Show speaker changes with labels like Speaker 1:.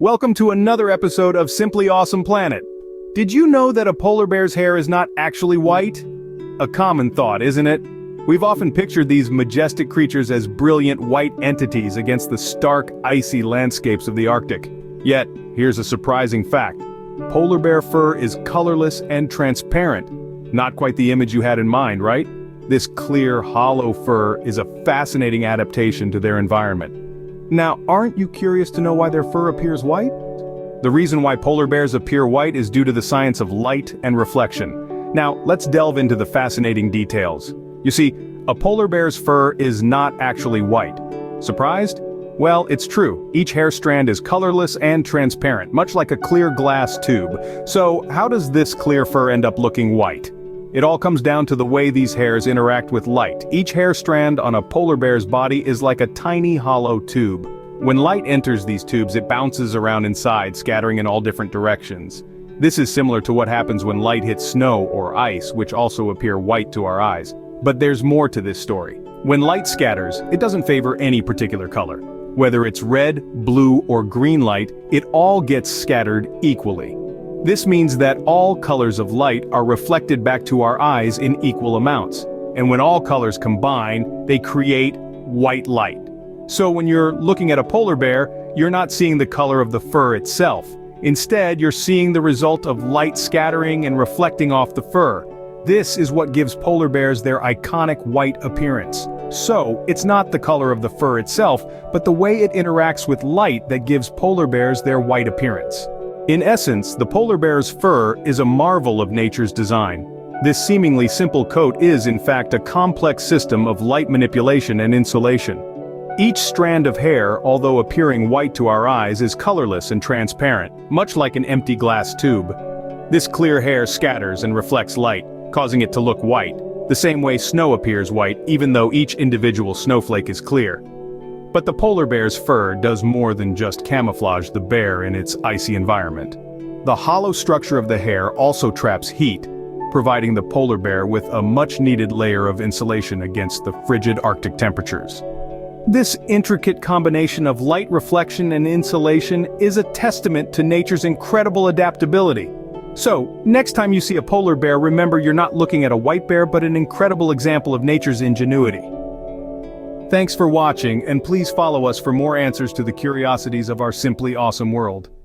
Speaker 1: Welcome to another episode of Simply Awesome Planet. Did you know that a polar bear's hair is not actually white? A common thought, isn't it? We've often pictured these majestic creatures as brilliant white entities against the stark, icy landscapes of the Arctic. Yet, here's a surprising fact. Polar bear fur is colorless and transparent. Not quite the image you had in mind, right? This clear, hollow fur is a fascinating adaptation to their environment. Now, aren't you curious to know why their fur appears white? The reason why polar bears appear white is due to the science of light and reflection. Now, let's delve into the fascinating details. You see, a polar bear's fur is not actually white. Surprised? Well, it's true. Each hair strand is colorless and transparent, much like a clear glass tube. So, how does this clear fur end up looking white? It all comes down to the way these hairs interact with light. Each hair strand on a polar bear's body is like a tiny hollow tube. When light enters these tubes, it bounces around inside, scattering in all different directions. This is similar to what happens when light hits snow or ice, which also appear white to our eyes. But there's more to this story. When light scatters, it doesn't favor any particular color. Whether it's red, blue, or green light, it all gets scattered equally. This means that all colors of light are reflected back to our eyes in equal amounts. And when all colors combine, they create white light. So when you're looking at a polar bear, you're not seeing the color of the fur itself. Instead, you're seeing the result of light scattering and reflecting off the fur. This is what gives polar bears their iconic white appearance. So, it's not the color of the fur itself, but the way it interacts with light that gives polar bears their white appearance. In essence, the polar bear's fur is a marvel of nature's design. This seemingly simple coat is, in fact, a complex system of light manipulation and insulation. Each strand of hair, although appearing white to our eyes, is colorless and transparent, much like an empty glass tube. This clear hair scatters and reflects light, causing it to look white, the same way snow appears white even though each individual snowflake is clear. But the polar bear's fur does more than just camouflage the bear in its icy environment. The hollow structure of the hair also traps heat, providing the polar bear with a much-needed layer of insulation against the frigid Arctic temperatures. This intricate combination of light reflection and insulation is a testament to nature's incredible adaptability. So, next time you see a polar bear, remember you're not looking at a white bear but an incredible example of nature's ingenuity. Thanks for watching, and please follow us for more answers to the curiosities of our simply awesome world.